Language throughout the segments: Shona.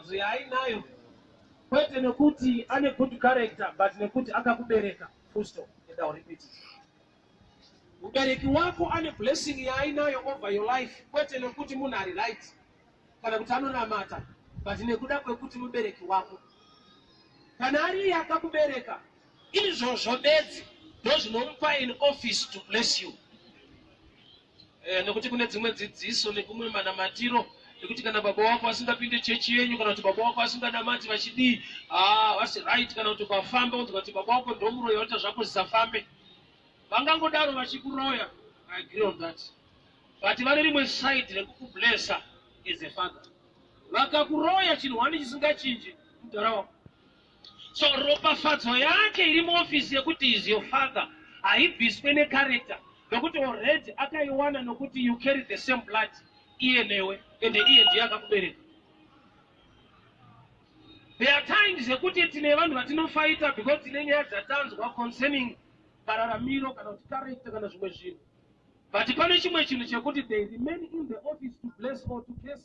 mabvu yaainayo, kwete nekuti ane good character, but nekuti akakubereka. Full stop. And I'll repeat it. Mubereki wako ane blessing yaainayo over your life, kwete nekuti munhu ari right kana kuti anonamata, but nekuda kwekuti mubereki wako. Kana ari akakubereka, izvozvo bedzi ndozvinomupa in office to bless you. Nekuti kune dzimwe dzidziso nekumwe manamatiro nekuti kana baba wako asingapinde chechi yenyu, kana kuti baba wako asinganamati vachidii, vasi right, kana kuti ukafamba unzwa kuti baba wako ndomuroyi waita zvako zvisafambe, vangangodaro vachikuroya. I agree on that. But vane rimwe side rekukublessa as a father. Vakakuroya chinhu wani chisingachinji mudhara wako. So ropafadzo yake iri muofisi yekuti is your father haibviswe necharacter, nokuti already akaiwana nokuti you carry the same blood iye newe, ende iye ndiye akakubereka. There are times yekuti tine vanhu vatinofaita because tine nyaya dzatanzwa concerning pararamiro kana kuti character kana zvimwe zvinhu, but pane chimwe chinhu chekuti they remain in the office to bless or to curse.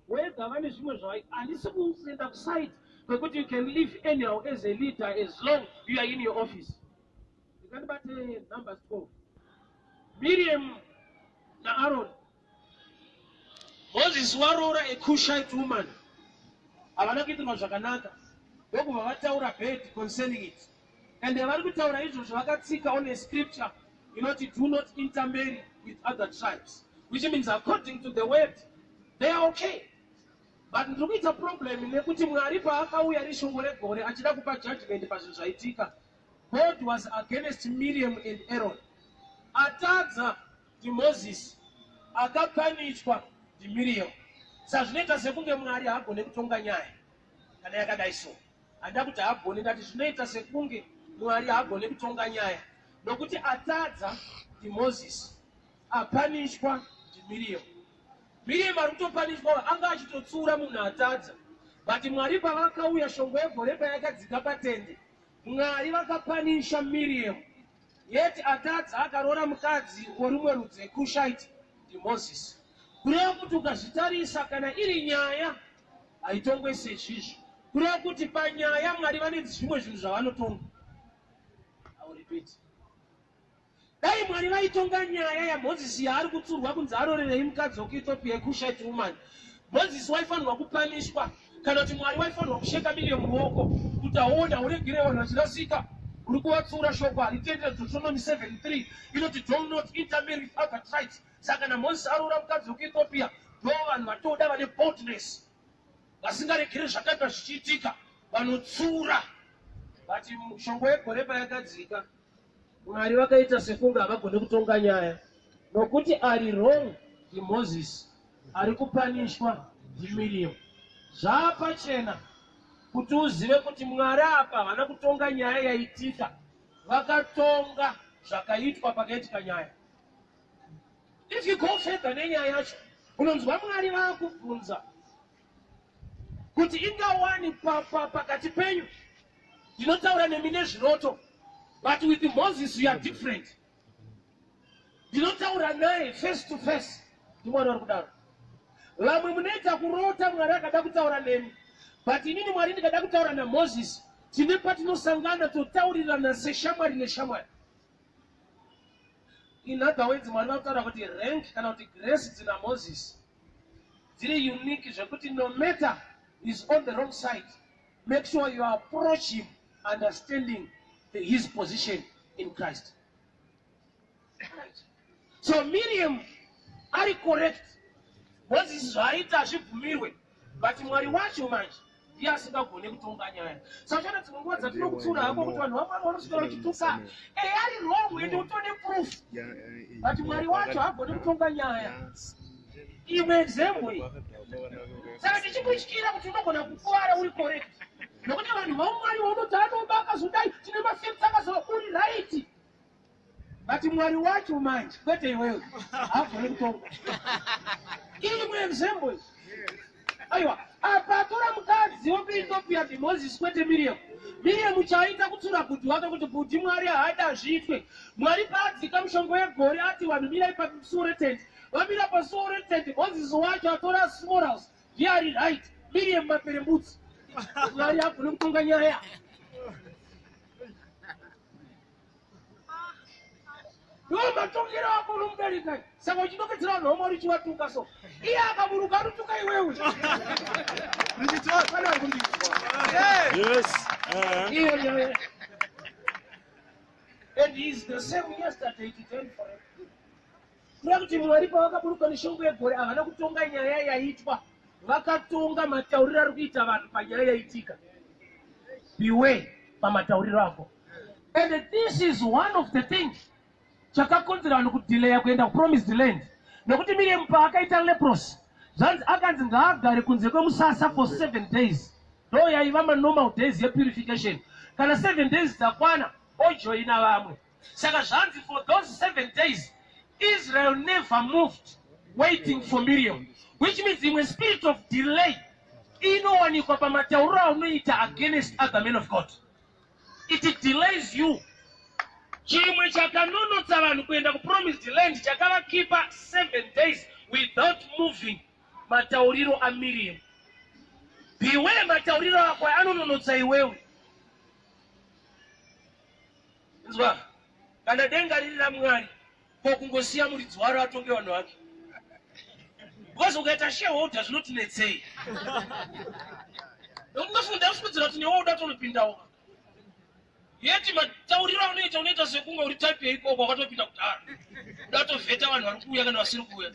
Whether vane zvimwe zvavai handisi kusenda kuside kwekuti you can live anyhow as a leader as long you are in your office. You can but Numbers 12. Miriam na Aaron. Moses warora a Cushite woman. Havana kuitirwa zvakanaka. Ndokubva vataura bad concerning it. And vari kutaura izvozvo vakatsika on a scripture, you know, to do not intermarry with other tribes, which means according to the word they are okay. But ndiri kuita problem nekuti Mwari paakauya rishongo regore achida kupa judgment pazvinhu zvaitika, God was against Miriam and Aaron. Atadza Moses akapanishwa Miriam. Sazvinoita sekunge Mwari haagone kutonga nyaya kana yakadai so. Handida kuti haagone, ndati zvinoita sekunge Mwari haagone kutonga nyaya nokuti atadza Moses apanishwa Miriam. Miriam ari kutopanishwa, anga achitotsura munhu atadza, but Mwari pavakauya shongo yegore payakadzika patende, Mwari vakapanisha Miriam. Yet atadza akarora mukadzi worumwe rudzi Cushite Moses. Kureva kuti ukazvitarisa kana iri nyaya haitongwe sezvizvi, kureva kuti panyaya Mwari vane zvimwe zvinhu zvavanotonga. I will repeat. Dai Mwari vaitonga nyaya yaMozisi yaari kutsurwa kunzi arorerei mukadzi wokuEthiopia Cushite woman, Mozisi waifanirwa kupanishwa, kana kuti Mwari waifanirwa kusheka Miriam ruoko kuti aona uregere vanhu vachirasika, uri kuvatsura shoko haritendera Deuteronomy 7:3 inoti do not intermarry with other tribes. Saka naMozisi arora mukadzi wokuEthiopia ndo vanhu vatoda vane boldness, vasingaregere zvakaipa zvichiitika, vanotsura. But shongo yegore payakadzika, Mwari vakaita sekunge havagone kutonga nyaya, nokuti ari wrong Moses ari kupanishwa Miriam. Zvapachena kuti uzive kuti Mwari apa havana kutonga nyaya yaitika, vakatonga zvakaitwa pakaitika nyaya. If you go further nenyaya yacho, unonzwa Mwari vaakubvunza kuti ingawani pakati penyu ndinotaura nemi nezviroto, but with Moses you are different. Ndinotaura naye face to face. Ndimwana vari kudaro. Vamwe munoita kurota Mwari akada kutaura nemi, but inini Mwari ndikada kutaura naMoses, tine patinosangana totaurirana seshamwari neshamwari. In other words, Mwari vakutaura kuti rank kana kuti grace dzina Moses dziri unique zvekuti no matter is on the wrong side, make sure you approach him understanding his position in Christ. Right. So Miriam ari correct, Moses zvaita zvibvumirwe, but Mwari wacho manje ndiye asingagone kutonga nyaya. Saka dzimwe nguva dzatinokutsura hako kuti vanhu vamwe vanoswera vachituka ari wrong ende utone proof, but Mwari wacho haagone kutonga nyaya. Imwe example iyi. Saka tichikutyira kuti unogona kukuwara uri correct, nokuti vanhu vaMwari vaunoti anobaka zodai tine mafekti akazoa uri right, but Mwari wacho manje kwete iwewe haagone kutonga. Imwe example iyi. Aiwa, apa tora mukadzi wokuEthiopia Moses kwete Miriam. Miriam chaita kutsura bhudhi wake kuti bhudhi Mwari haada zviitwe. Mwari paadzika mushongo yegore ati vanhu mirai pasuo retende. Vamira pasuo retende, Moses wacho atora small house. Ndiye ari right, Miriam maperembutsi. Mwari afuna kutonga nyaya. Yo matongera wako nombereka. Saka uchidokedzera vanhu vamwari chiwatuka so. Iye akaburuka anotuka iwewe. Yes. Iyo. And he is the same yesterday today forever. Kuya kuti Mwari pavakaburuka neshongo yegore havana kutonga nyaya yaitwa. Vakatonga matauriro ari kuita vanhu panyaya yaitika. Beware pamatauriro ako. And this is one of the things chakakonzera vanhu kudelaya kuenda kupromised land. Nekuti Miriam paakaita leprosy, zvanzi akanzi ngaagare kunze kwemusasa for 7 days. Ndo yaiva manormal days yepurification. Kana 7 days dzakwana, ojoina vamwe. Saka zvanzi for those 7 days, Israel never moved waiting for Miriam. Which means in a spirit of delay, inowanikwa pamatauriro aunoita against other men of God. It delays you. Chimwe chakanonotsa vanhu kuenda kupromised land chakavakipa 7 days without moving matauriro a Miriam. Beware matauriro ako anononotsa iwewe. Nzwa, kana denga riri raMwari, pokungosiya muridzi waro atonge vanhu vake. Because ukaita shareholder zvinotinetsei. Ndofunda kusimudzira kuti newe udatonopindawo. Yeti matauriro unoita sekunge uri type yeikoko wakatopinda kudhara. Udatovheta vanhu vari kuuya kana vasiri kuuya.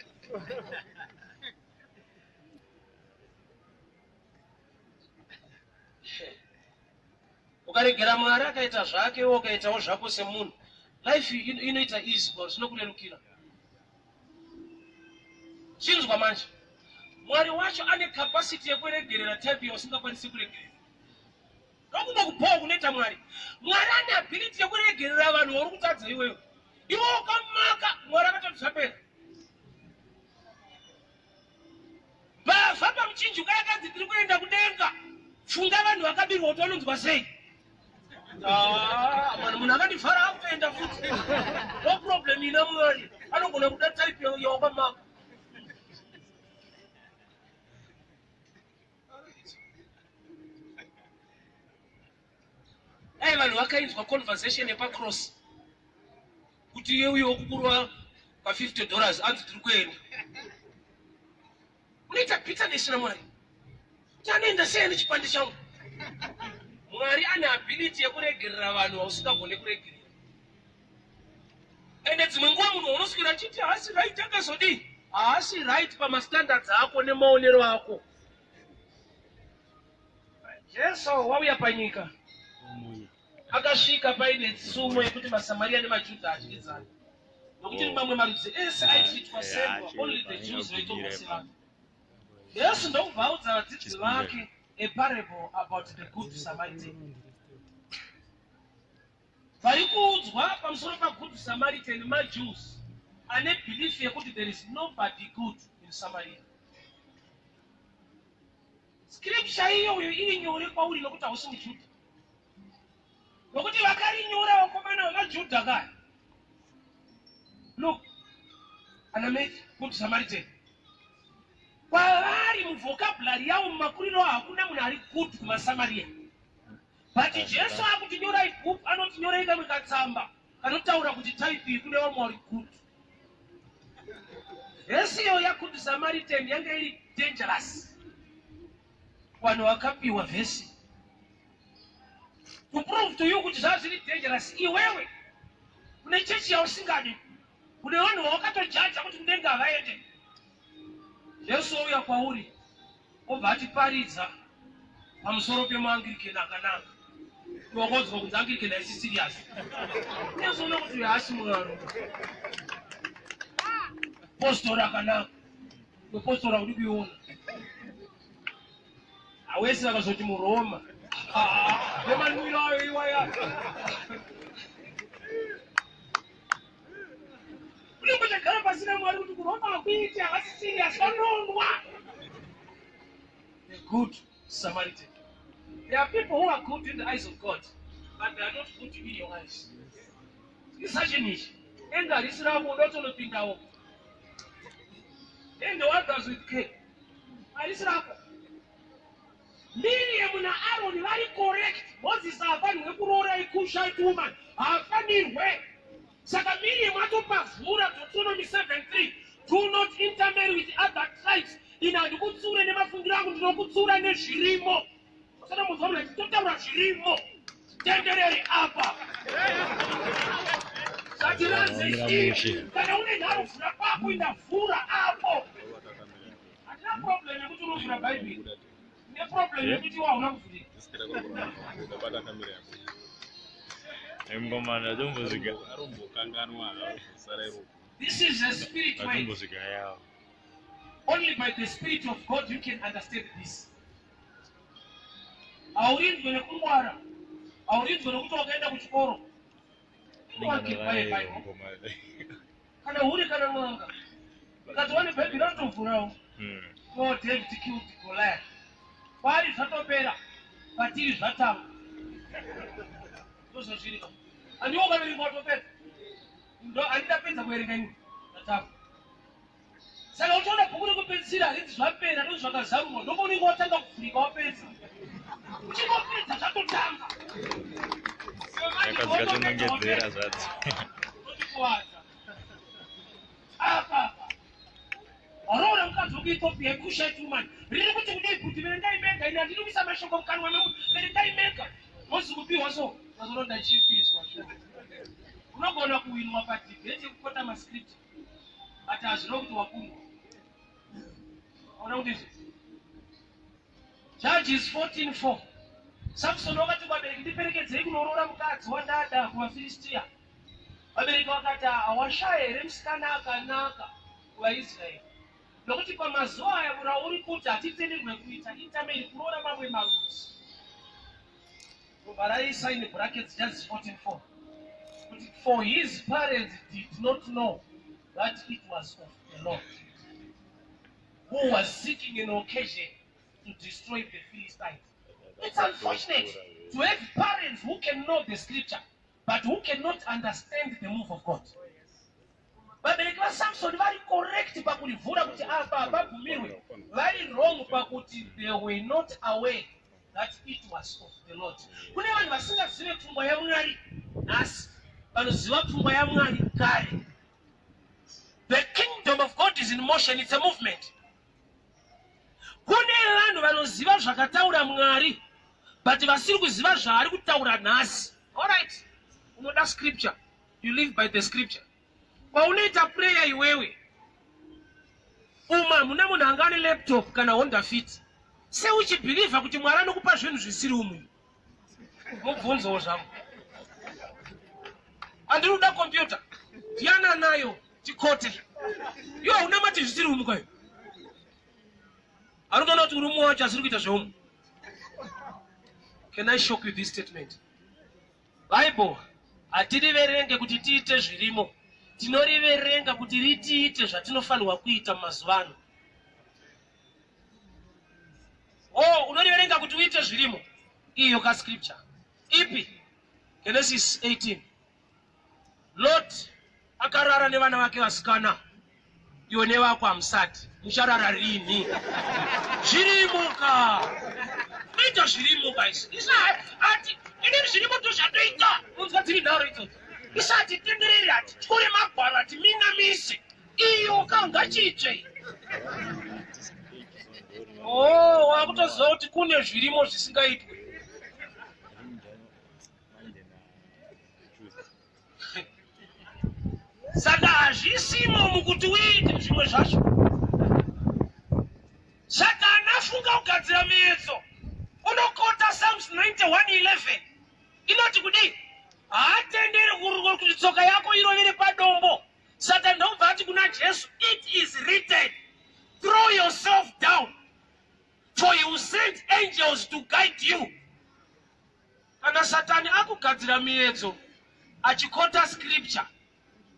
Ukaregera Mwari akaita zvake ukaitawo zvako semunhu, life inoita easy because zvinokurerukira. Chinzwa manje, Mwari wacho ane capacity yekuregerera type yausingakwanisi kuregerera. Ndokuda kupawa kunoita Mwari. Mwari ane ability yekuregerera vanhu vari kutadza iwewe. Iwe ukamaka, Mwari akatoti zvapera. Mbavha pamuchinjuka yakanzi tiri kuenda kudenga. Funga vanhu vakabirwa kuti vanonzwa sei. Munhu akandifara akuenda futi. No problem ina Mwari. Anogona kuda type yawakamaka. Vanhu vakainzwa conversation yepacross kuti iye uyo kukurwa pa$50 anzi tiri kuenda. Unoita bitterness naMwari. Chanoenda sei nechipande changu? Mwari ane ability yekuregerera vanhu vausingagone kuregerera. Ende dzimwe nguva munhu unoswira achiti haasi right akazodii? Haasi right pamastandards ako nemaonero ako. Jesu wauya panyika. Akasvika paine tsumo yekuti maSamaria nemaJudha adyidzana. Nokuti mamwe marudzi ese aitwa sendwa, only the Jews vaitongosiyana. Yesu ndokubva audza vadzidzi vake a parable about the good Samaritan. Vari kuudzwa pamusoro paGood Samaritan maJews ane belief yekuti there is nobody good in Samaria. Scripture iyoyo iri nyore kwauri nokuti hausi muJudha. Nokuti vakarinyora vakomana vamaJudha kaya. Look, anameti Good Samaritan. Kwavari muvhokabhulari yavo mumakuriro hakuna munhu ari good kumaSamaria. But Jesu akutinyora ibhuku anotinyora kamwe katsamba kanotaura kuti type iyi kune vamwe vari good. Vhesi iyo yaGood Samaritan yanga iri dangerous. Vanhu vakapiwa vhesi. To prove to you kuti zvazviri dangerous, iwewe kune chechi yausingadi, kune vanhu vawakatojaja kuti mudenga havaende. Jesu ouya kwauri obva atiparidza pamusoro pemuAnglican akanaka. Wakodzwa kuti Anglican haisi serious. Unozoona kuti haasi Mwari. Postora akanaka. Postora uri kuiona. Hawesi vakazoti muRoma. Nemanwiro ayo iwaya. Unombotagara pasina Mwari kuti kuRoma hakuiti havasi serious vanondwa. The Good Samaritan. There are people who are good in the eyes of God, but they are not good in your eyes. It's such an issue. And that is now not on the thing now. And the one does with cake. And it's not. Miriam na Aaron vari correct. Moses hafanirwe kuroora Cushite woman. Hafanirwe. Saka Miriam atopavhura Deuteronomy 7:3. Do not intermarry with other tribes. Ina ndikutsura nemafungiro angu ndinokutsura nezvirimo. Saka munhu wamuna titotaura zvirimo. Tenderere apa. Satiranze ishi. Kana une nharo vhura kwako indavhura apo. Hatina problem yekuti unovhura Bhaibheri. Ne problem yekuti wauna kuvhurika. This is a spirit way. Only by the Spirit of God you can understand this. Aurinzwe nekungwara. Aurinzwe nekuti wakaenda kuchikoro. Kana uri kana mwanga. Ukati wane Bhaibheri anotovhurawo. Oh, David killed Goliath. Pari zvatopera. Patiri zvatanga. Ndozvazvirika. Andiwo kaverenga watopera. Ndo andapedza kuverenga ini. Zvatanga. Saka uchiona bhuku rekupedzisira haridzi zvapera ndozvakazarurwa ndopaunenge watanga kuvhurika wapedza. Uchingopedza zvatotanga. Yakazikatonongedzera zvati. Ndochikuwadza. Apa. Aurora mukadzi wekuEthiopia Cushite woman. Riri kuti kudai kuti verengai mega ine handinobisa mashoko mukanwa memunhu. Verengai mega. Mosi kupiwa so. Mazoronda chipiswa sho. Unogona kuwinwa padebate yekukota mascript. Ati hazvino kuti wakundwa. Ona kuti Judges 14:4. Samson wakati vabereki ndiperekedzei kunoroora mukadzi wandada kuvaFilistia. Vabereki vakati hawashaya here musikana akanaka kuvaIsraeri. Nokuti pamazuva aya murau uri kuti hatitenderwe kuita intermarry kuroora mamwe marudzi. Varaisa in brackets Judges 14:4. For his parents did not know that it was of the Lord, who was seeking an occasion to destroy the Philistines. It's unfortunate to have parents who can know the scripture, but who cannot understand the move of God. Vabereki vaSamson vari correct pakurivhura kuti apa abvumirwe. Vari wrong pakuti they were not aware that it was of the Lord. Kune vanhu vasingazive pfungwa yaMwari nhasi, vanoziva pfungwa yaMwari kare. The kingdom of God is in motion, it's a movement. Kune vanhu vanoziva zvakataura Mwari, but vasiri kuziva zvaari kutaura nhasi. All right, unoda scripture, you live by the scripture. Paunoita prayer iwewe, muna munhu anga ane laptop kana Honda Fit, se uchibhiliva kuti Mwari anokupa zvinhu zvisiri umwe. Mubvunzewo zvangu. Andinoda computer, Diana nayo, tikote. Yo, unamati zvisiri umwe kwayo. Anotoona kuti urumu wacho asiri kuita zveumwe. Can I shock you this statement? Bible hatiriverenge kuti tiite zvirimo. Tinoriverenga kuti ritiite zvatinofanirwa kuita mumazuva ano. Oh, unoriverenga kuti uite zvirimo. Iyo ka scripture. Ipi? Genesis 18. Lot akarara nevana vake vasikana. Iwe nevako hamusati. Mucharara rini? Zvirimo ka. Ita zvirimo guys. Isa ati ine zvirimo tozvatoita. Munzwa tiri nharo idzodzo. Isati tenderere ati tore magwaro ati minamise. Iyo kangachiite. Oh, wakutoziva kuti kune zvirimo zvisingaitwe. Saka hazvisimo mukuti uite zvimwe zvacho. Saka anafunga kugadzira miyedzo. Unokota Psalms 91:11. Inoti kudii? Haatendere kuti tsoka yako irovere padombo. Saka ndobva ati kuna Jesu, it is written, throw yourself down, for he will send angels to guide you. Kana Satani akugadzira miyedzo achikota scripture,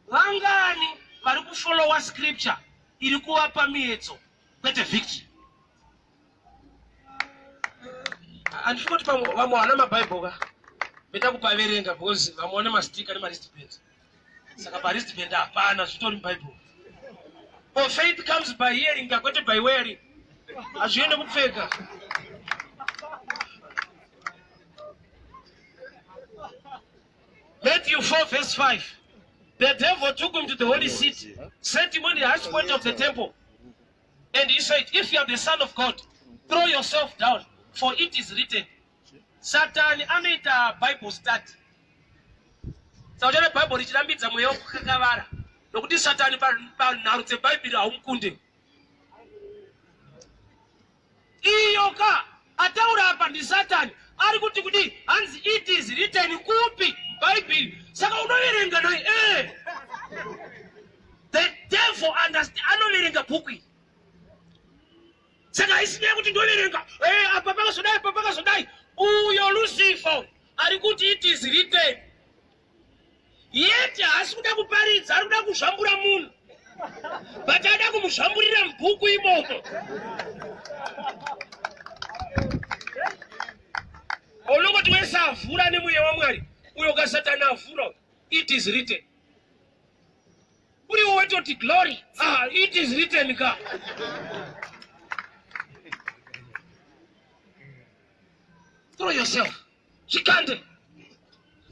vangani vari kufollowa scripture iri kuvapa miyedzo kwete victory. Handifuni kuti vamwe vana mabhaibheri ka beta kupaverenga because vamwe vana mastika nemaristband. Saka paristband hapana, zvitori mubhaibheri. For faith comes by hearing, kwete by wearing. Hazviende kupfeka. Matthew 4 verse 5. The devil took him to the holy city, set him on the highest point of the temple. And he said, if you are the Son of God, throw yourself down, for it is written. Satan anoita Bible study. Saujana Bible richirambidza mweya wokukakavara. Nokuti Satan panharo dzeBhaibheri haumukunde. Iyoka ataura apa ndi Satan. Ari kuti kuti hanzi it is written kupi Bible. Saka unoverenga naye. The devil anoverenga bhuku. Saka isine kuti ndoverenga. Apa pakazodai. Uyo Lucifer ari kuti it is written. Yet haasi kuda kuparidza, ari kuda kuzvambura munhu. But ada kumuzvamburira mubhuku imomo. Unongoti wese avhura nemweya waMwari. Uyo kaSatani avhura. It is written. Uriwo wetoti glory. It is written ka. Throw yourself. Chikande.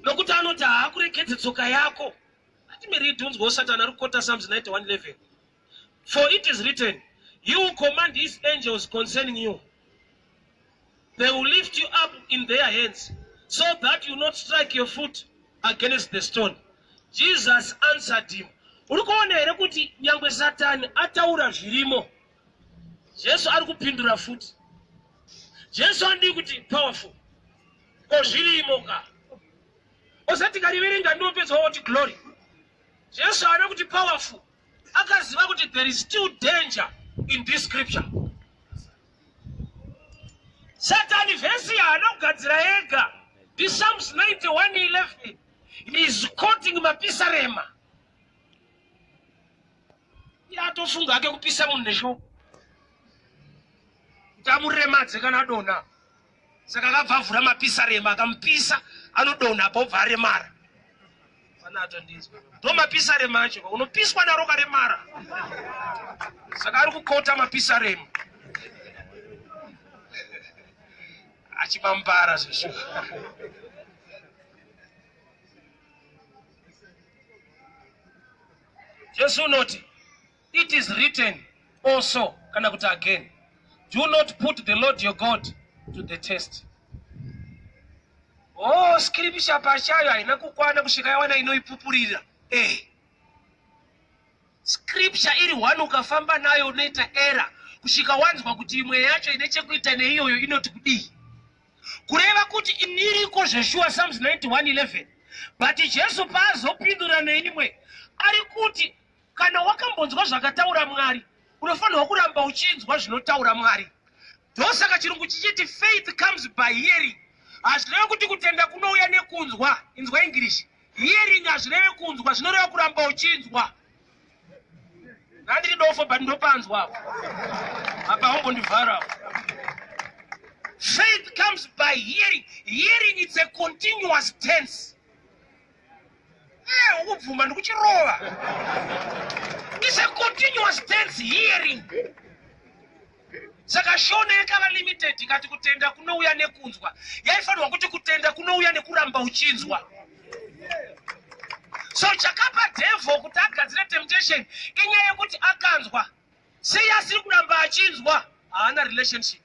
Nokuti anoti haakurekedze tsoka yako. Hatimiridi unzwa Satani ari kukota Psalms 91:11. For it is written, he will command his angels concerning you. They will lift you up in their hands, so that you not strike your foot against the stone. Jesus answered him. Urikuona here kuti nyangwe Satani ataura zvirimo. Jesu ari kupindura futi. Jesu andi kuti powerful. Zvirimo ka. Osati kariverenga ndopedza woti glory. Jesu ari kuti powerful. Akaziva kuti there is still danger in this scripture. Satan vhesi yaanogadzira ega. The Psalms 91:11 is quoting mapisarema. Yatofunga ake kupisa munhu nesho. Tamuremadze kana adona. Saka akabva mapisarema akamupisa anodona apa obva aremara. Fanato ndizwa. Ndo mapisarema acho unopiswa naro karemara. Saka ari kukota mapisarema. Achimambara zvesho. Jesu noti, it is written also, kana kuti again, do not put the Lord your God to the test. Scripture pachayo haina kukwana kusvika yawana inoipupurira. Scripture iri one ukafamba nayo unoita error kusvika wanzwa kuti imwe yacho ine chekuita neiyoyo inoti kudii. Kureva kuti iniriko zveshuwa Psalms 91:11. But Jesu paazopindura neimwe ari kuti kana wakambonzwa zvakataura Mwari unofanirwa kuramba uchinzwa zvinotaura Mwari. Ndosaka chirungu chichiti faith comes by hearing. Hazvireve kuti kutenda kunouya nekunzwa. Inzwa English. Hearing hazvireve kunzwa, zvinoreva kuramba uchinzwa. Nandiri dofo but ndopanzwa. Apa hombondivhara. Faith comes by hearing. Hearing is a continuous tense. Ukubvuma ndikuchirova. It's a continuous tense, hearing. Saka shona yakava limited ikati kutenda kunouya nekunzwa. Yaifanirwa kuti kutenda kunouya nekuramba uchinzwa. So chakapa devil kuti agadzire temptation inyaya yekuti akanzwa. Sei asiri kuramba achinzwa haana relationship.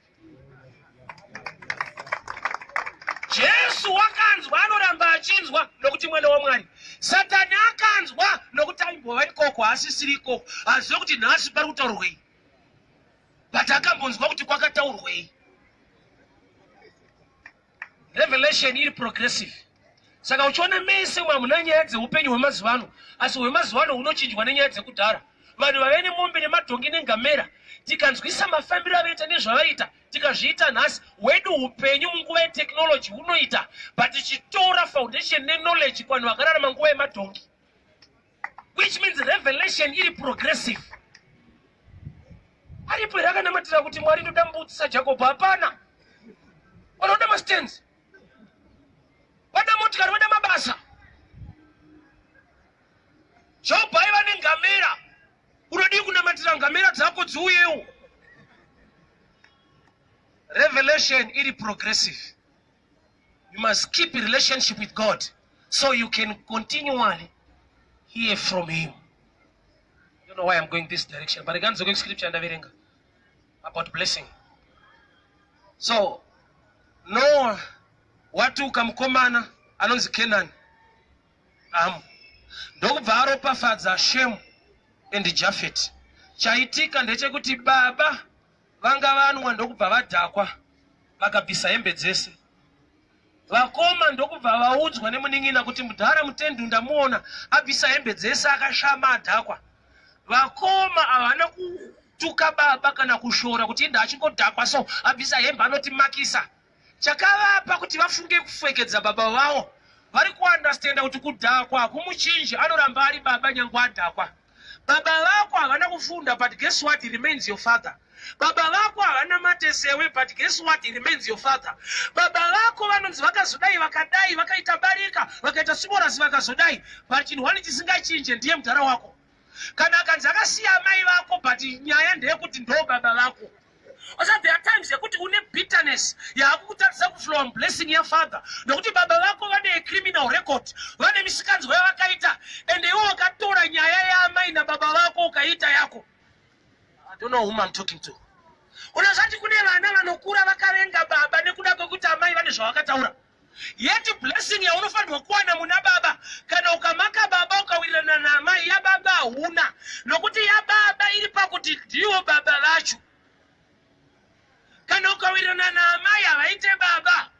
Jesu wakanzwa anoramba achinzwa nokuti mwana waMwari. Satani akanzwa nokuti aimbova ikoko asisiri ikoko. Aziva kuti nhasi pari kutaurwei. But akambonzwa kuti kwakataurwei. Revelation iri progressive. Saka uchiona mese muna nyaya dzeupenyu hwemazuva ano, asi hwemazuva ano hunochinjwa nenyaya dzekudhara. Vanhu vave nemombe nemadhongi nengamera, tikanzwisa mafambiro avaita nezvavaita, tikazviita nhasi, hwedu upenyu munguva yeteknology hunoita, but tichitora foundation neknowledge kuvanhu vakararama nguva yemadhongi. Which means revelation iri progressive. Aripo rakanamatira kuti Mwari ndodambudzisa Jacob hapana. Vanoda mastands. Vada motikari, vada mabasa. Job aiva nengamera. Unodi kunamatira ngamera dzako dziuyewo. Revelation iri progressive. You must keep a relationship with God. so you can continually hear from him. I don't know why I'm going this direction, but again, the scripture about blessing. So, Noah, watu kamkomana anonzi Kenan. Ndokubva aropafadza Shem and Japheth. Chaitika ndechekuti baba vanga vanwa ndokubva vadhakwa vakabvisa hembe dzese. Vakoma ndokubva vaudzwa nemuning'ina kuti mudhara mutendi ndamuona abvisa hembe dzese akashama adhakwa. Vakoma havana kutuka baba kana kushora kuti inda achingodhakwa so abvisa hembe anoti makisa. Chakavapa kuti vafunge kupfekedza baba vavo. Vari kuunderstanda kuti kudhakwa kumuchinji anoramba ari baba nyangwe adhakwa. Baba vako havana kufunda, but guess what? He remains your father. Baba vako havana matesewe, but guess what? He remains your father. Baba vako vanonzi vakazodai vakadai vakaita barika vakaita simorasi vakazodai, but chinhu chisingachinje ndiye mudhara wako. Kana akanzi akasiya mai vako, but nyaya ndeyekuti ndo baba vako. Also, there are times yekuti une bitterness yakukutarisa kuflow on blessing your father. Nokuti baba vako vane a criminal record, vane misikanzwa yavakaita, and iwo wakatora nyaya yamai na baba vako ukaita yako. I don't know whom I'm talking to. Unazati kune vana vanokura vakarenga baba nekuda kwekuti amai vane zvavakataura. Yet blessing ya unofanirwa kuwana muna baba. Kana ukamaka baba ukawirirana na amai ya baba huna. Nokuti ya baba iri pakuti ndiwo baba vacho. Kana ukawirirana na amai havaite baba.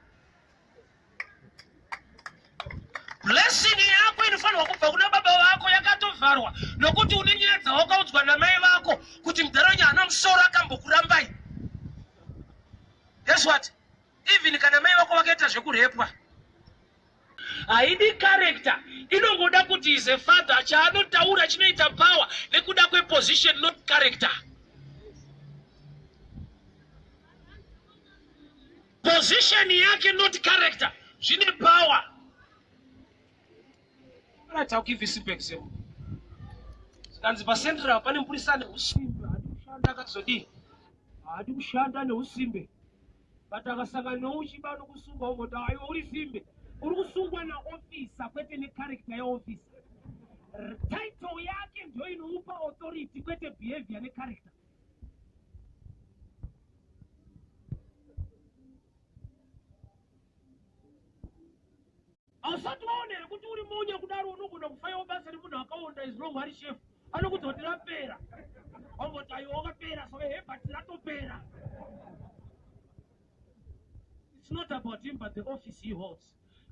Blessing yako inofanirwa kubva kuna baba vako yakatovharwa. Nokuti unenyedza wakaudzwa namai vako kuti mudharonya hana musoro akambokurambai. Guess what? Even kana mai vako vakaita zvekurepwa. Haidi character. Inongoda kuti is a father. Chaanotaura chinoita power nekuda kweposition, not character. Position yake, not character. Zvine power. Right, I'll give you a simple example. Kanzi pa central pane mpurisane usimbe, hadi kushanda akazodi. Hadi kushanda neusimbe. But akasanga nouchibano kusungwa umota ayo uri simbe. Uri kusungwa na officer kwete ne character ya officer. Title yake ndio inomupa authority kwete behavior ne character. Asati waonera kuti uri munya kudaro unogona kufaya basa nemunhu akaonda is wrong ari chef. Anokuti rapera. Wangoti ayo wakapera so but ratopera. It's not about him but the office he holds.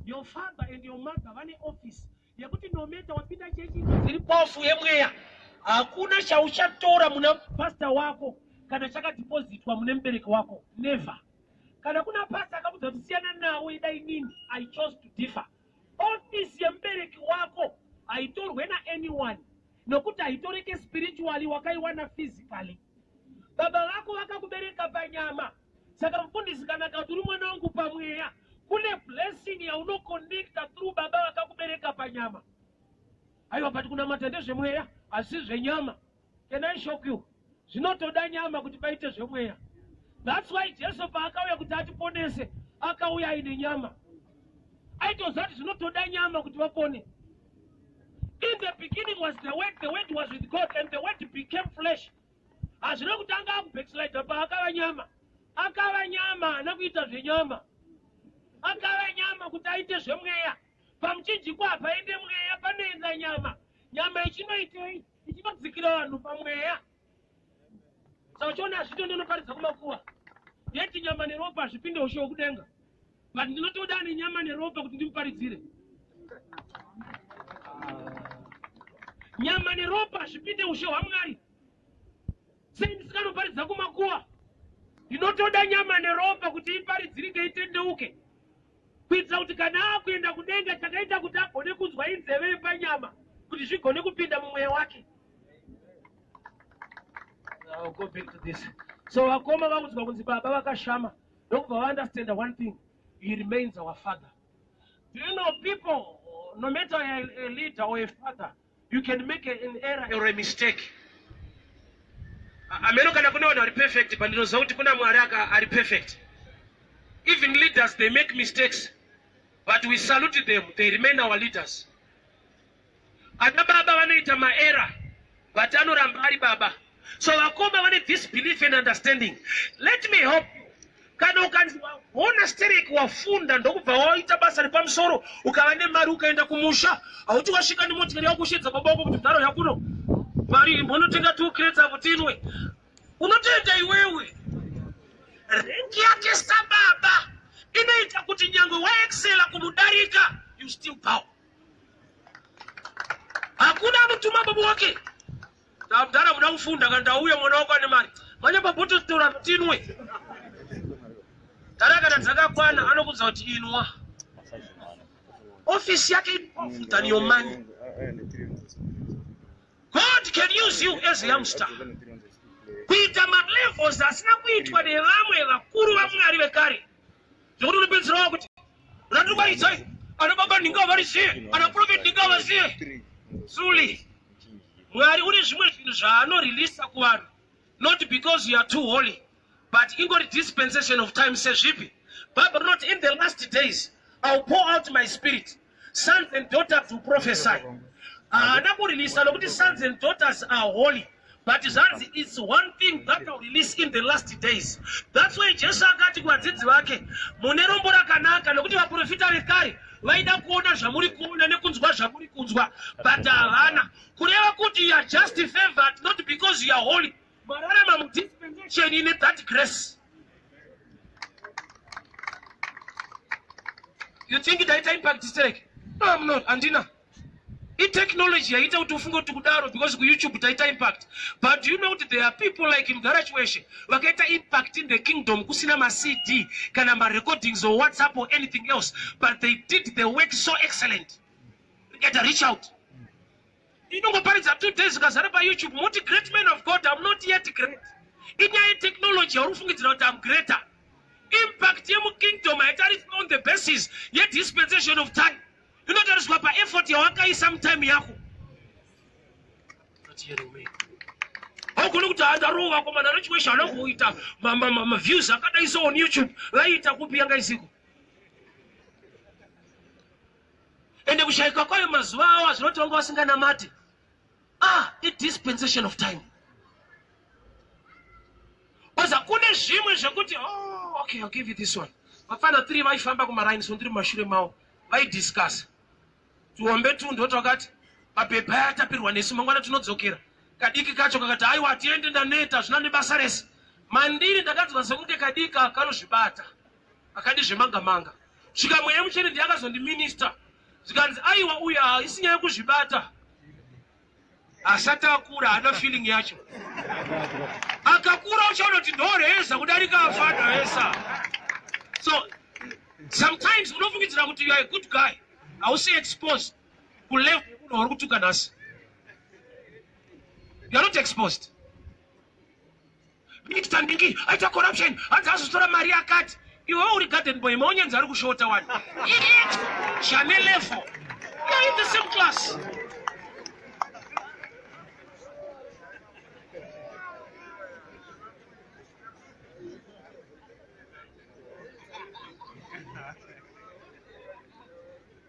Your father and your mother vane office. Yekuti no matter wapinda chechi ziri pofu yemweya. Hakuna chauchatora muna pastor wako kana chaka depositwa mune mbereki wako. Never. Kana kuna pastor akabudza kuti siyana nawe idai nini, I chose to differ. Office yembereki wako haitorwe na anyone. Nokuti haitoreke spiritually wakaiwana physically. Baba vako vakakubereka panyama. Saka mfundisi kana katuri mwana wangu pamweya. Kune blessing ya unoconnecta through baba vakakubereka panyama. Aiwa but kuna matende zvemweya asi zvenyama. Can I shock you? Zvinotoda nyama kuti paite zvemweya. That's why Jesu paakauya kuti atiponese akauya ine nyama. Aitozati zvinotoda nyama kuti vapone. In the beginning was the word was with God, and the word became flesh. Hazvina kutanga akubackslide paakava nyama. Akava nyama nakuita zvenyama. Akava nyama kuti aite zvemweya. Pamuchinjiko hapaende mweya panoenda nyama. Nyama ichinoitei? Ichinodzikira vanhu pamweya. Saka uchiona zvito ndinoparidza kumakuwa. Yeti nyama neropa zvipinde ushe hwekudenga. But ndinotoda nenyama neropa kuti ndimuparidzire. Nyama neropa zvipinde ushe hwaMwari. Sei ndisikanoparidza kumakuwa? Ndinotoda nyama neropa kuti iparidzirike itendeuke. Kuitira kuti kana akuenda kudenga chakaita kuti agone kunzwa inzeve yepanyama kuti zvigone kupinda mumweya wake. I'll go back to this. So vakoma vakudzwa kunzi baba vakashama. Ndokubva vaunderstand one thing. He remains our father. Do you know people, no matter a leader or a father, you can make an error or a mistake. Ameno kana kuna wana ari perfect, but ndinoziva kuti kuna Mwari ari perfect. Even leaders, they make mistakes. but we salute them. They remain our leaders. Ana baba wanaita maera, but anoramba ari baba. So wakoma wane this belief and understanding. Let me help you. Kana ukaona stereki wafunda ndokubva waita basa ripamsoro ukavane mari ukaenda kumusha auti washika nemotikari yakushedza baba wako kuti mdaro yakuno mari mbonotenga 2 crates akutinwe unotenda iwewe rengi yake sababa inaita kuti nyango waexcela kumudarika you still bow. Hakuna mtuma babu wake mdara muda kufunda kandauya mwana wako ane mari manya baboto stora kutinwe Taraka nataka kwana anokuza kuti inwa office yake ipofuta ni your money. God can use you as a youngster. Kuita malevels asina kuitwa ne vamwe vakuru vamwe ari vekare. Zvokuti unopedzera wakuti unatuka idzai anababa ndinga variziye ana prophet ndinga vaziye. Truly Mwari une zvimwe zvinhu zvaanoreleasa kuvanhu not because you are too holy. But in God dispensation of time says Shipi. But not in the last days. I'll pour out my spirit. Sons and daughters will prophesy. Sons and daughters are holy. But it's one thing that I'll release in the last days. That's why Jesus akati kwadzidzi vake munerombo rakanaka nokuti vaprofita vekare vaida kuona zvamuri kuona nekunzwa zvamuri kunzwa but havana kureva kuti you are just favored not because you are holy. Mararama dispensation in that grace. You think it has impact hysteric? No, I'm not. Andina. In technology, I don't fungo to kudaro because YouTube it impact. But do you know that there are people like in Garage Worship who get impact in the kingdom, kusinama CD, kanama recordings or WhatsApp or anything else. But they did the work so excellent. They get a reach out. You know, parents are 2 days ago, YouTube, multi great men of God, I'm not yet great. In your technology, I'm greater. Impact your kingdom, I tell it on the basis, yet dispensation of time. You know, there is what effort you work sometime. Yaku. Not here, me. How could look at the room? I come and I wish I know it. My views are on YouTube. Right, I could be a guy. And the Shakakoy Mazwa was not going to mati. It dispensation of time. Was a good shame when she could. Oh, okay, I'll give you this one. I found a 3 by 5 back on my lines on 3 machine mouth. I discuss. To Umbetu and Dotogat, a paper tapirwan is Mangana to not Zokira. Kadiki Kachokata, I was attending the natas, none basares. Mandini the Gat was a good Kadika, Karushibata. A Kadish Manga Manga. She got my empty the others on the minister. Zigans Iowa, we are, is Yakushibata. Asata Kura, I'm not feeling Yacho. Akakura Charlotte Dores, I would father. So sometimes we don't forget that you are a good guy. I will say exposed. Who left or who took us. You are not exposed. I talk corruption. I just saw Maria Cat. You are regarded by Monians are short one. Chanel level. You are in the same class.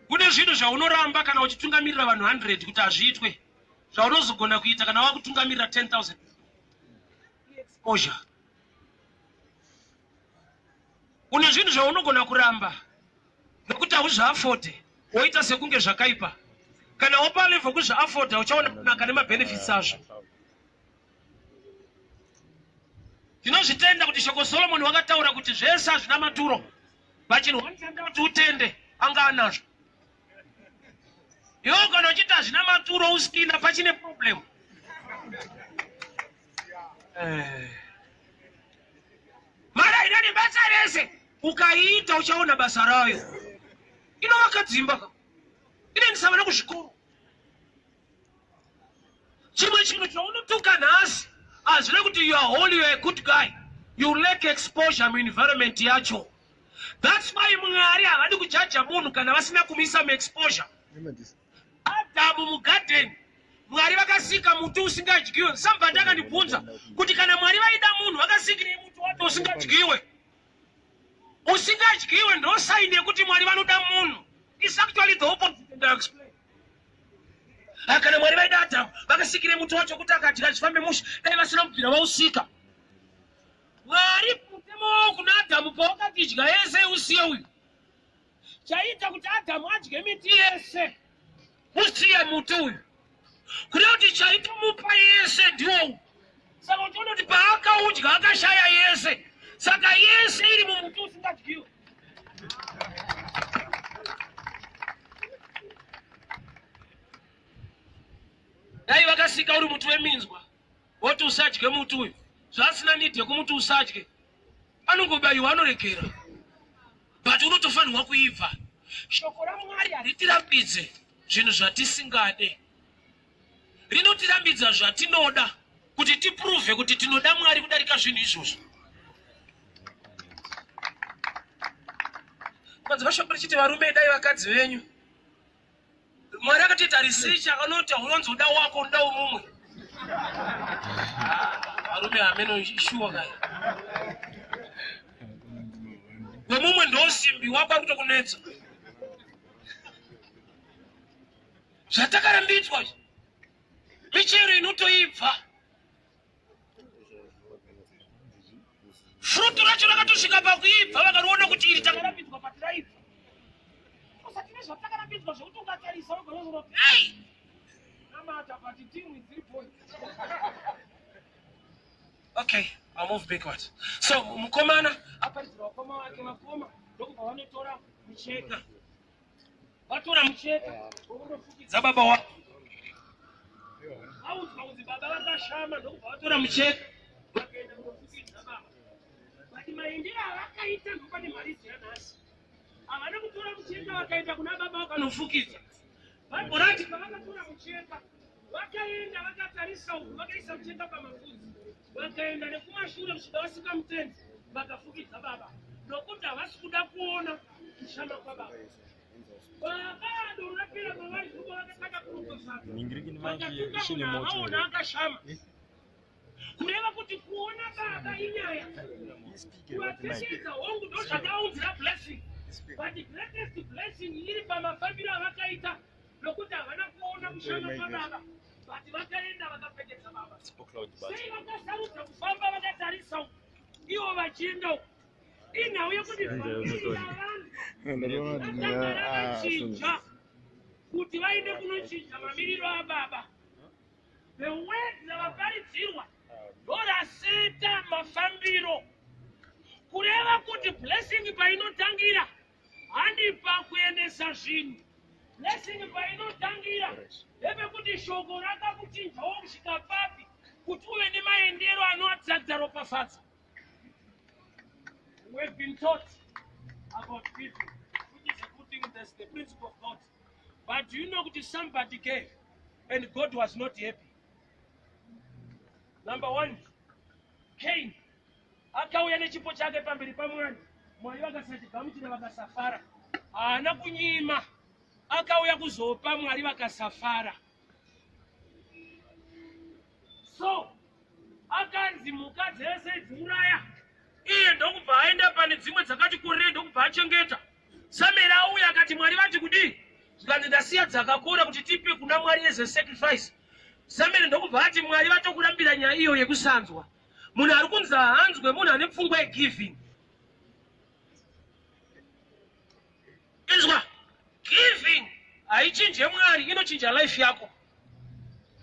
Kune zvinhu zvaunoramba kana uchitungamirira vanhu 100 kuti azviitwe zvaunozogona kuita kana wakutungamirira 10,000 exposure. Kune zvinhu zvaunogona kuramba nokuti hauzviafode woita sekunge zvakaipa kana wapa level kuzviafoda uchaona kunaka nemabenefits azvo. Tinozvitenda kuti shoko Solomon wakataura kuti zvese hazvina maturo bachinhu wanitenda kuti utende anga anazvo. You're going to get us Namaturo skin a patching problem. Mara idani basarese. Ukaita uchaona basarayo. You know wakadzimba. Ine nisabana kushikuru. Chimwe chino chaunotuka nasi. As long as you are holy, you are a good guy. You lack exposure in environment yacho. That's why Mungari havadi kujaja munhu kana vasina kumisa exposure. Adamu mugarden Mwari vakasika muti usingadyiwe. Somebody akandibvunza kuti kana Mwari vaida munhu vakasikire muti wacho usingadyiwe. Usingadyiwe ndo sign yekuti Mwari vanoda munhu. It's actually the opposite, and I'll explain. Akana mwari vaida Adamu vakasikire muti wacho kuti akadya chifambe mushi dai vasina kubvira vausika. Mwari mutemo wavo kuna Adamu pawakati idya yese usiye uyu chaita kuti Adamu adye miti yese usiye muti uyu kuda kuti chaitomupa yese ndiwo uyu. Saka uchiona kuti paakaudya akashaya yese, saka yese iri mumuti usingadyiwe. Dai vakasika uri muti weminzwa woti usadye muti uyu, zvasina nidhi yekumuti usadye, anongobayiwa anoregera. But unotofanirwa kuibva. Shoko raMwari haritirambidze zvinhu zvatisingade, rinotirambidza zvatinoda kuti tiprove kuti tinoda Mwari kudarika zvinhu izvozvo. Kwanza vashoko richiti varume dai vakadzi venyu. Mwari akatoita research akanoti unonzoda wako nda umumwe. Varume ameno ishuwa kai. Wemumwe ndo simbi wako akutokunetsa. Zvatakarambidzwa michero inotoibva. Fruto racho rakatosvika pakuibva vakariona kuti iri takarambidzwa patiraibva. Usatine zvatakarambidzwa zvokuti ukatarisa ugonozoti hey! Namata pati team with 3 points. Okay, I'll move backward. So mukomana aparidzira wakoma wake makoma ndokubva vanotora mucheka. Vatora mucheka wokundofukidza baba wake. Audzwa kuti baba vakashama ndokubva vatora mucheka vakaenda kundofukidza baba. But maendero avakaita ndopane mari dzeanhasi. Havana kutora mucheka vakaenda kuna baba vakanofukidza. Bhaibheri rati pavakatora mucheka vakaenda vakatarisa uku vakaisa mucheka pamafudzi. Vakaenda nekumashure kusvika vasika mutenzi vakafukidza baba nokuti havasi kuda kuona kushama kwababa. Baba ndorapera pavari kuba vakataka kuropafadza vakatuka munhu akaona akashama kureva kuti kuona baba inyaya kuvatesedza hongu ndo zvakaunzira blessing. But the greatest blessing iri pamafambiro avakaita nokuti havana kuona kushama kwababa. But vakaenda vakapfekedza baba. Sei vakasarudza kufamba vakatarisa ivo vachienda uko. Inhau yekuti famiri yavanhu vakagara vachinja kuti vaende kunochinja mamiriro ababa. The word ravaparidzirwa ndoraseta mafambiro kureva kuti blessing painotangira handi pakuendesa zvinhu. Blessing painotangira ndepekuti shoko rakakuchinjawo kusvika papi kuti uve nemaendero anoadzadza ropafadza. We've been taught about giving, which is a good thing, that's the principle of God. But do you know that somebody gave and God was not happy? Number one, Cain. Akauya nechipo chake pamberi paMwari. Mwari vakasati gamuchira vakasafara. Haana kunyima. Akauya kuzopa Mwari vakasafara. So, akanzi mhuka dzese dziuraya. Iye ndokubva aenda pane dzimwe dzakati kurei ndokubva achengeta. Samueri auya akati Mwari vati kudii? Zvikanzi ndasiya dzakakora kuti tipe kuna Mwari as a sacrifice. Samueri ndokubva ati Mwari vatokurambira nyaya iyo yekusanzwa. Munhu ari kunzi hanzwe munhu ane pfungwa yegiving. Inzwa, giving haichinje Mwari, inochinja life yako.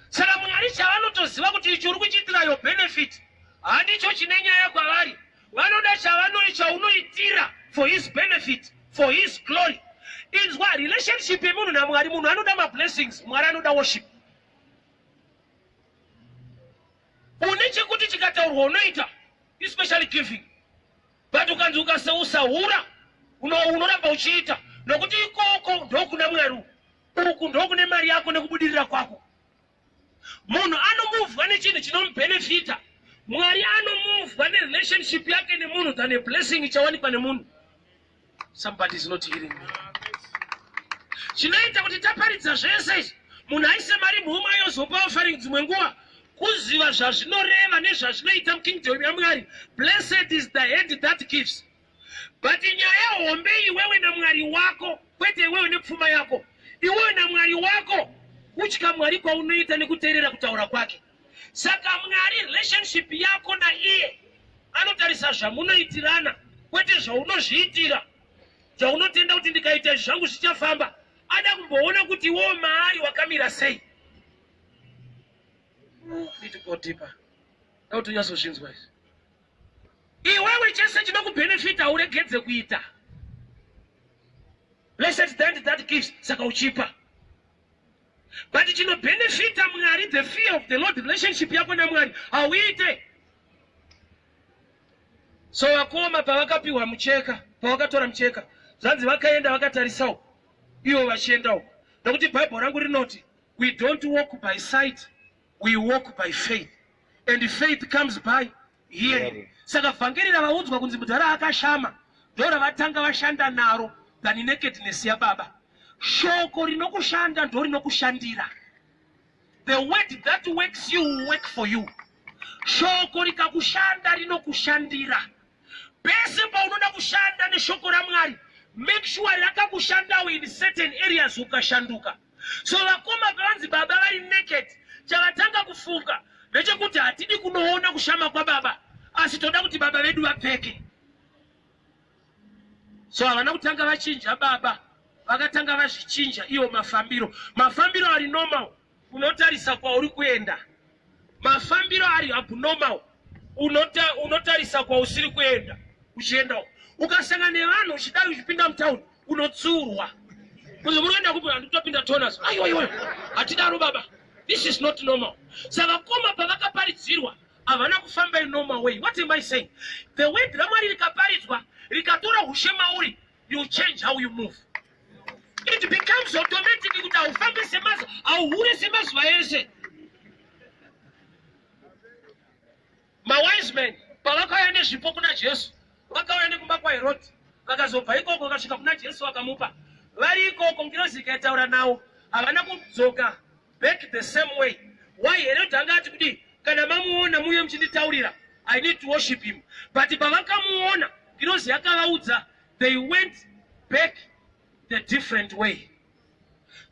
Saka Mwari chavanotoziva kuti ichi uri kuchiitira yo benefit handicho chine nyaya kwavari. Vanoda chaunoitira for his benefit, for his glory. Inzwa, relationship yemunhu naMwari, munhu anoda mablessings, Mwari anoda worship. Une chekuti chikataurwa unoita, especially giving. But ukanzi ukasaura unoramba uchiita nokuti ikoko ndokuna Mwari, uku ndokune mari yako nekubudirira kwako. Munhu anomuvwa nechinhu chinomubenefita. Mwari anomuvwa nerelationship yake nemunhu than a blessing ichawanikwa nemunhu. Somebody is not hearing me. Chinoita kuti taparidza zvese munhu aise mari muhuma yozopa offering dzimwe nguva kuziva zvazvinoreva nezvazvinoita mukingdom yaMwari. Blessed is the head that gives, But nyaya ombei wewe na mwari wako, kwete wewe ne pfuma yako. Iwe na mwari wako, uchika mwari kwa unoita ni kuterera kutaura kwake. Saka mwari relationship yako na iye. Anotarisa zvamunoitirana, kwete zvaunozviitira. Zvaunotenda kuti ndikaita zvangu zvichafamba. Ada kumboona kuti wo maari wakamira sei. Need to go deeper. How to use those ways? Iwewe chese chinokubenefita uregedze kuita. Blessed that gives saka uchipa. But chinobenefita mwari, the fear of the Lord, relationship yako na mwari auite. So wakoma pavakapiwa mucheka, pavakatora mucheka, zanzi vakaenda vakatarisao, iwo vachiendao. Nokuti Bible rangu rinoti, we don't walk by sight, we walk by faith. And faith comes by hearing. Saka vhangeri ravaudzwa kunzi mudhara akashama, ndora vatanga vashanda naro than nakedness ya baba. Shoko rinokushanda ndo rinokushandira. The word that works you will work for you. Shoko rikakushanda rinokushandira. Pese pa unoda kushanda ne shoko ra Mwari, make sure rakakushanda in certain areas ukashanduka. So vakoma vanzi baba vari naked, chavatanga kufunga ndechekuti hatidi kunoona kushama kwa baba, asi toda kuti baba vedu vapfeke. So havana kutanga vachinja baba, vakatanga vazvichinja iwo mafambiro. Mafambiro ari normal, unotarisa kwa uri kuenda. Mafambiro ari abnormal, unotarisa kwa usiri kuenda. Uchienda ukasanga nevanhu uchidai uchipinda mtown unotsurwa. Unoenda kupinda nditopinda toners. Ayo hatidaro baba. This is not normal. Saka koma pavakaparidzirwa havana kufamba in normal way. What am I saying? The way Mwari rikaparidzwa rikatora ushe mauri, you change how you move. It becomes automatic kuti aufambe semazuva, auhure semazuva ese. Mawise men pavakauya nezvipo kuna Jesu, vakauya nekumba kwaHerodhi, vakazobva ikoko vakasvika kuna Jesu vakamupa. Vari ikoko ngirozi ikaitaura navo, havana kudzoka back the same way. Why? Herodhi angati kuti kana mamuona muye muchinditaurira, I need to worship him. But pavakamuona ngirozi yakavaudza, they went back the different way.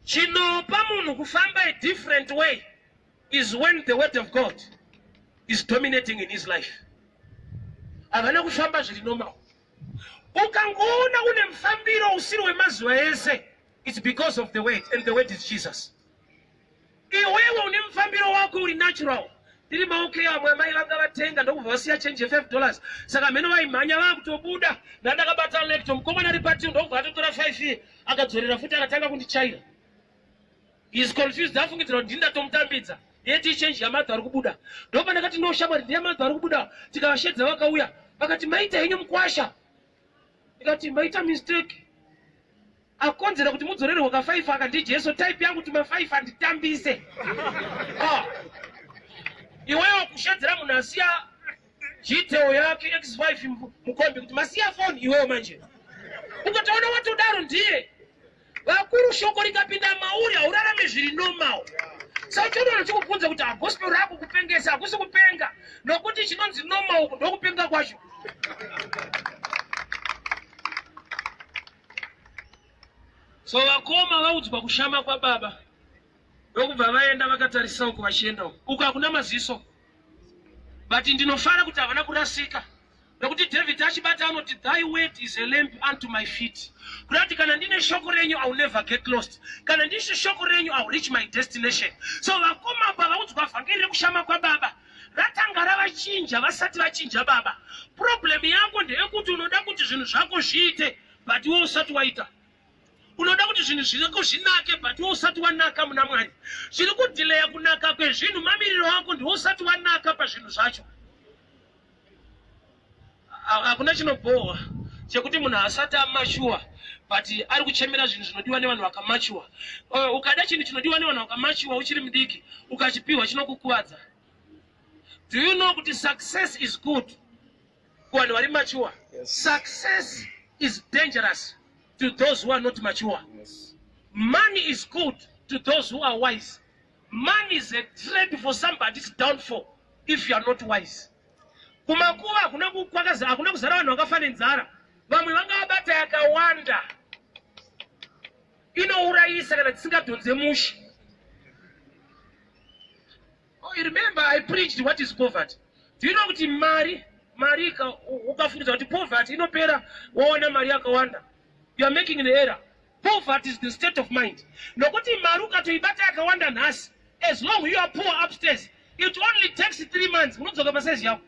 Chinopa munhu kufamba a different way is when the word of God is dominating in his life. Havana kufamba zviri normal. Ukangoona une mufambiro usiri wemazuva ese, it's because of the word, and the word is Jesus. Iwewe une mufambiro wako uri natural. Tiri maoke amwe amai vanga vatenga ndokubva vasiya change $5. Saka meno vaimhanya vakutobuda, ndandakabata lecto mukomana ari pati ndokubva atotora 5 akadzorera futi akatanga kundichaira. He is confused, afungitira kuti ndatomutambidza. Yeti change yamadha ari kubuda. Ndopa ndakati no shamwari ndiye madha ari kubuda. Tikavashedza vakauya. Vakati maita henyu mukwasha. Ndikati maita mistake. Akonzera kuti mudzorere waka 5 akandi Jesu type yangu tuma 5 anditambise. Iwewe kushedzera munhu asiya Gteo yake X5 mukombi kuti masiya phone iwewe manje. Ukataona watodaro ndiye. Vakuru shoko rikapinda mauri aurarame zviri normal. Sauchono chikubvunza kuti gospel rako kupengesa hakusi kupenga, nokuti chinonzi normal ndokupenga kwacho. So vakoma vaudzwa kushama kwa baba, ndokubva vaenda vakatarisa uko vachienda uko hakuna maziso. But ndinofara kuti havana kurasika, nokuti David achibata anoti thy word is a lamp unto my feet. Kurati kana ndine shoko renyu I will never get lost. Kana ndine shoko renyu I will reach my destination. So vakoma pa vaudzwa vhangeri rekushama kwa baba ratanga ravachinja vasati vachinja baba. Problem yako ndeyekuti unoda kuti zvinhu zvako zviite but iwe usati waita. Unoda kuti zvinhu zvako zvinake but iwe usati wanaka muna Mwari. Zviri kudileya kunaka kwezvinhu mamiriro ako ndiwe usati wanaka pazvinhu zvacho. Hakuna chinobhohwa chekuti munhu asati amashuwa but ari kuchemera zvinhu zvinodiwa nevanhu vakamashuwa. Ukada chinhu chinodiwa nevanhu vakamashuwa uchiri mudiki ukachipihwa chinokukuvadza. Do you know kuti success is good kuvanhu vari mature? Yes. Success is dangerous to those who are not mature. Yes. Money is good to those who are wise. Money is a trade for somebody's downfall if you are not wise. Kumakuwa hakuna kukwakaza, hakuna kuzara vanhu vakafa nenzara. vamwe vangavabata yakawanda inourayisa kana tisingadhonze mushi. Oh, you remember I preached what is poverty. Do you know kuti mari ukafundisa kuti poverty inopera waona mari yakawanda, you are making an error. Poverty is the state of mind. Nokuti mari ukatoibata yakawanda nhasi, as long you are poor upstairs, it only takes 3 months unodzoka pasaizi yako.